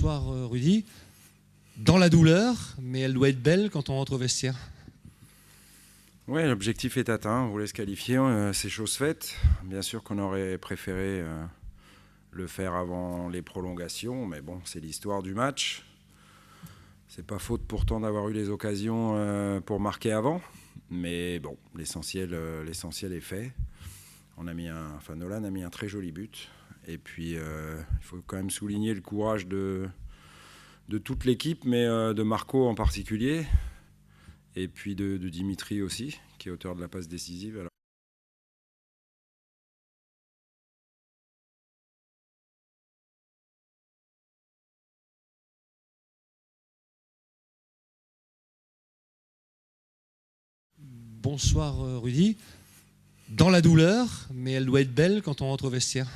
Bonsoir Rudy. Dans la douleur, mais elle doit être belle quand on rentre au vestiaire. Oui, l'objectif est atteint. On voulait se qualifier, c'est chose faite. Bien sûr qu'on aurait préféré le faire avant les prolongations, mais bon, c'est l'histoire du match. C'est pas faute pourtant d'avoir eu les occasions pour marquer avant, mais bon, l'essentiel est fait. Nolan a mis un très joli but. Et puis, il faut quand même souligner le courage de toute l'équipe, mais de Marco en particulier. Et puis de Dimitri aussi, qui est auteur de la passe décisive. Alors... Bonsoir Rudy. Dans la douleur, mais elle doit être belle quand on rentre au vestiaire.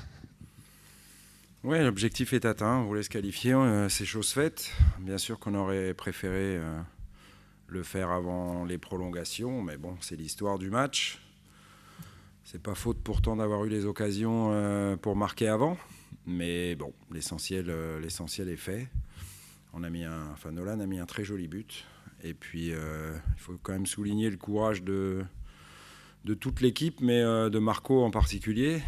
Oui, l'objectif est atteint. On voulait se qualifier, c'est chose faite. Bien sûr qu'on aurait préféré le faire avant les prolongations, mais bon, c'est l'histoire du match. C'est pas faute pourtant d'avoir eu les occasions pour marquer avant, mais bon, l'essentiel est fait. Nolan a mis un très joli but. Et puis, il faut quand même souligner le courage de toute l'équipe, mais de Marco en particulier.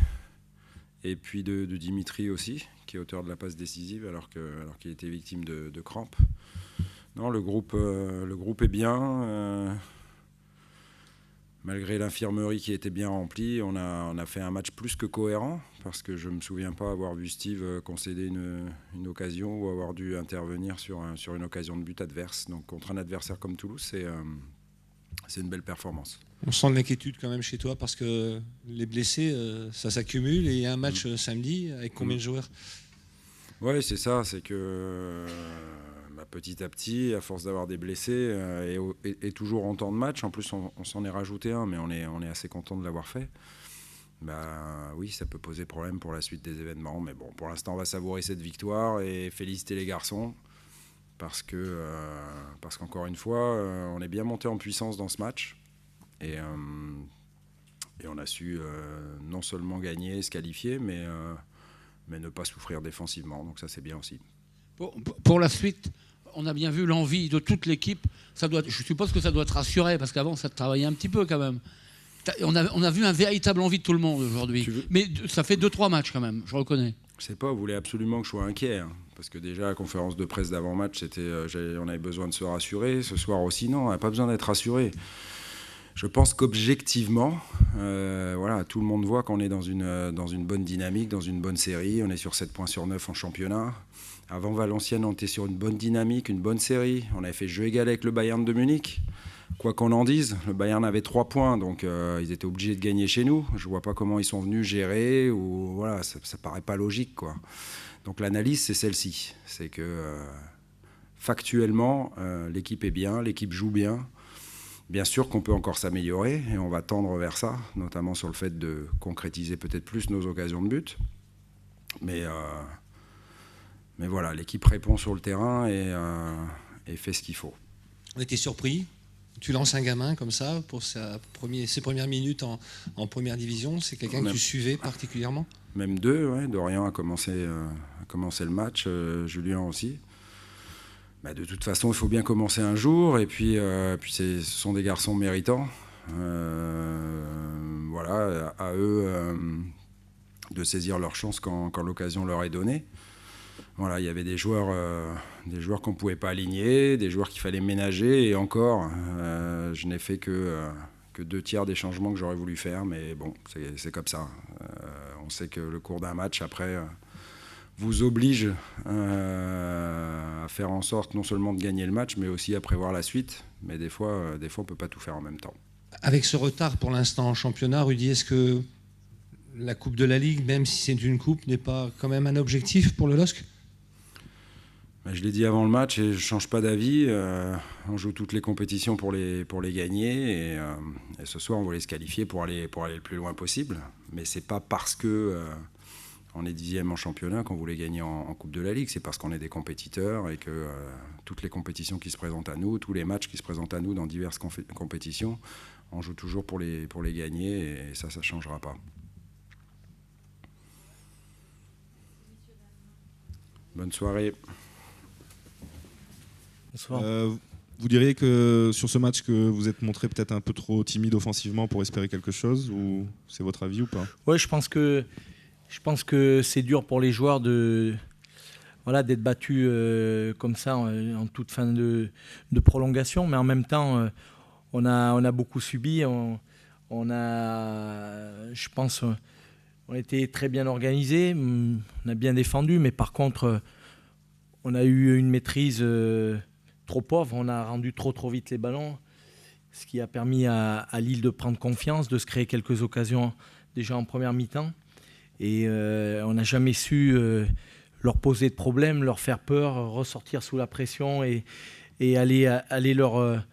Et puis de Dimitri aussi, qui est auteur de la passe décisive, alors qu'il était victime de crampes. Non, le groupe est bien. Malgré l'infirmerie qui était bien remplie, on a fait un match plus que cohérent, parce que je ne me souviens pas avoir vu Steve concéder une occasion ou avoir dû intervenir sur une occasion de but adverse. Donc contre un adversaire comme Toulouse, c'est une belle performance. On sent de l'inquiétude quand même chez toi, parce que les blessés, ça s'accumule, et il y a un match samedi, avec combien de joueurs? Oui, c'est ça, c'est que petit à petit, à force d'avoir des blessés et toujours en temps de match, en plus on s'en est rajouté un, mais on est assez content de l'avoir fait. Oui, ça peut poser problème pour la suite des événements, mais bon, pour l'instant on va savourer cette victoire et féliciter les garçons, parce qu'encore une fois, on est bien monté en puissance dans ce match, et on a su non seulement gagner, se qualifier, mais ne pas souffrir défensivement, donc ça c'est bien aussi. Pour la suite, on a bien vu l'envie de toute l'équipe. Je suppose que ça doit te rassurer, parce qu'avant, ça te travaillait un petit peu quand même. On a vu un véritable envie de tout le monde aujourd'hui. Mais ça fait 2-3 matchs quand même, je reconnais. Je sais pas, vous voulez absolument que je sois inquiet. Parce que déjà, la conférence de presse d'avant-match, on avait besoin de se rassurer. Ce soir aussi, non, on n'a pas besoin d'être rassuré. Je pense qu'objectivement, tout le monde voit qu'on est dans une bonne dynamique, dans une bonne série. On est sur 7 points sur 9 en championnat. Avant Valenciennes, on était sur une bonne dynamique, une bonne série. On avait fait jeu égal avec le Bayern de Munich. Quoi qu'on en dise, le Bayern avait 3 points, donc ils étaient obligés de gagner chez nous. Je ne vois pas comment ils sont venus gérer, ou voilà, ça ne paraît pas logique, quoi. Donc l'analyse, c'est celle-ci. C'est que factuellement, l'équipe est bien, l'équipe joue bien. Bien sûr qu'on peut encore s'améliorer, et on va tendre vers ça, notamment sur le fait de concrétiser peut-être plus nos occasions de but. Mais voilà, l'équipe répond sur le terrain et fait ce qu'il faut. On était surpris. Tu lances un gamin comme ça pour ses premières minutes en première division. C'est quelqu'un que tu suivais particulièrement? Même deux, ouais. Dorian a commencé le match, Julien aussi. De toute façon, il faut bien commencer un jour, et puis ce sont des garçons méritants. Voilà, à eux de saisir leur chance quand l'occasion leur est donnée. Voilà, il y avait des joueurs qu'on ne pouvait pas aligner, des joueurs qu'il fallait ménager, et encore, je n'ai fait que 2/3 des changements que j'aurais voulu faire, mais bon, c'est comme ça. On sait que le cours d'un match, après, vous oblige à faire en sorte non seulement de gagner le match, mais aussi à prévoir la suite. Mais des fois, on ne peut pas tout faire en même temps. Avec ce retard pour l'instant en championnat, Rudy, est-ce que la Coupe de la Ligue, même si c'est une coupe, n'est pas quand même un objectif pour le LOSC? Je l'ai dit avant le match et je ne change pas d'avis. On joue toutes les compétitions pour les gagner, et ce soir on voulait se qualifier pour aller le plus loin possible. Mais ce n'est pas parce que on est 10e en championnat qu'on voulait gagner en Coupe de la Ligue. C'est parce qu'on est des compétiteurs, et que toutes les compétitions qui se présentent à nous, tous les matchs qui se présentent à nous dans diverses compétitions, on joue toujours pour les gagner, et ça ne changera pas. Bonne soirée. Bonsoir. Vous diriez que sur ce match que vous êtes montré peut-être un peu trop timide offensivement pour espérer quelque chose, ou c'est votre avis ou pas? Oui, je pense que c'est dur pour les joueurs d'être battus comme ça en toute fin de prolongation, mais en même temps, on a beaucoup subi. On était très bien organisés, on a bien défendu, mais par contre, on a eu une maîtrise trop pauvre, on a rendu trop vite les ballons, ce qui a permis à Lille de prendre confiance, de se créer quelques occasions déjà en première mi-temps. Et on n'a jamais su leur poser de problème, leur faire peur, ressortir sous la pression et aller leur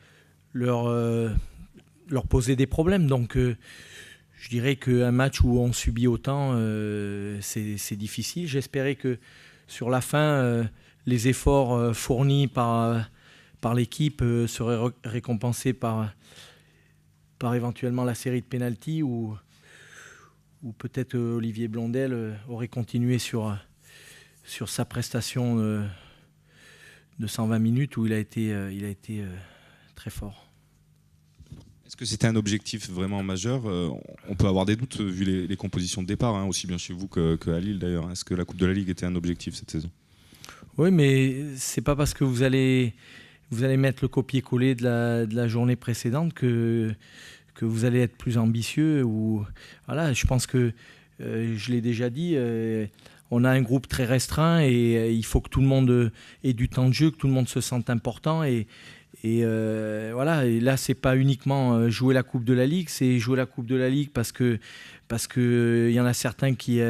poser des problèmes. Donc je dirais qu'un match où on subit autant, c'est difficile. J'espérais que sur la fin, les efforts fournis par l'équipe seraient récompensés par éventuellement la série de pénaltys ou peut-être Olivier Blondel aurait continué sur sa prestation de 120 minutes où il a été très fort. Est-ce que c'était un objectif vraiment majeur? On peut avoir des doutes vu les compositions de départ, hein, aussi bien chez vous qu'à Lille d'ailleurs. Est-ce que la Coupe de la Ligue était un objectif cette saison? Oui, mais c'est pas parce que vous allez mettre le copier-coller de la journée précédente que vous allez être plus ambitieux. Voilà, je pense que, je l'ai déjà dit, on a un groupe très restreint et il faut que tout le monde ait du temps de jeu, que tout le monde se sente important. Voilà, et là, c'est pas uniquement jouer la Coupe de la Ligue, c'est jouer la Coupe de la Ligue parce que y en a certains qui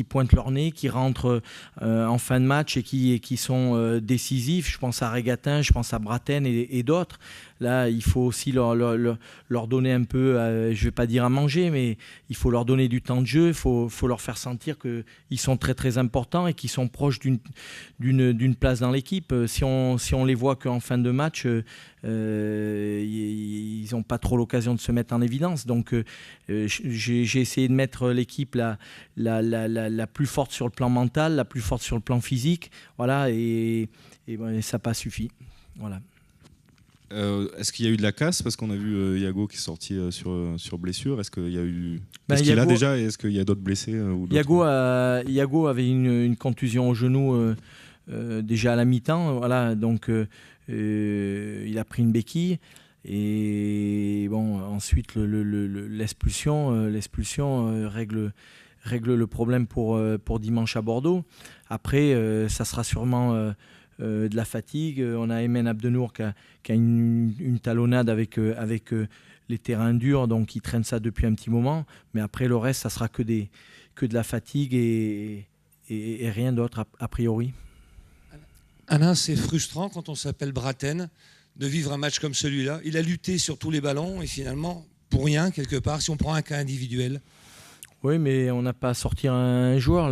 pointent leur nez, qui rentrent en fin de match et qui sont décisifs. Je pense à Régatin, je pense à Braten et d'autres. Là, il faut aussi leur donner un peu, je ne vais pas dire à manger, mais il faut leur donner du temps de jeu. Il faut leur faire sentir qu'ils sont très très importants et qu'ils sont proches d'une place dans l'équipe. Si on les voit qu'en fin de match, ils n'ont pas trop l'occasion de se mettre en évidence. Donc j'ai essayé de mettre l'équipe la plus forte sur le plan mental, la plus forte sur le plan physique. Voilà, et ça n'a pas suffi. Voilà. Est-ce qu'il y a eu de la casse? Parce qu'on a vu Yago qui est sorti sur blessure. Est-ce qu'il y a eu... Est-ce qu'il a déjà et est-ce qu'il y a d'autres blessés ou d'autres... Yago avait une contusion au genou déjà à la mi-temps. Voilà, donc il a pris une béquille. Et bon, ensuite l'expulsion règle le problème pour dimanche à Bordeaux. Après, ça sera sûrement de la fatigue. On a Aymen Abdenour qui a une talonnade avec les terrains durs, donc il traîne ça depuis un petit moment. Mais après, le reste, ça sera que de la fatigue et rien d'autre a priori. Alain, c'est frustrant quand on s'appelle Braten de vivre un match comme celui-là. Il a lutté sur tous les ballons et finalement, pour rien, quelque part, si on prend un cas individuel. Oui, mais on n'a pas à sortir un joueur.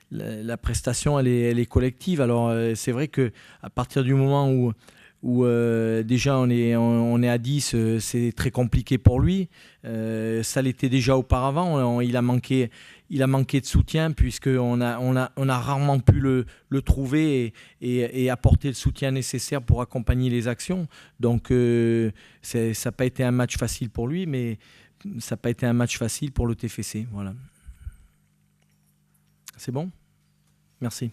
La prestation, elle est collective. Alors, c'est vrai qu'à partir du moment où déjà on est à 10, c'est très compliqué pour lui. Ça l'était déjà auparavant. Il a manqué de soutien puisqu'on a rarement pu le trouver et apporter le soutien nécessaire pour accompagner les actions. Donc ça n'a pas été un match facile pour lui, mais ça n'a pas été un match facile pour le TFC. Voilà. C'est bon ? Merci.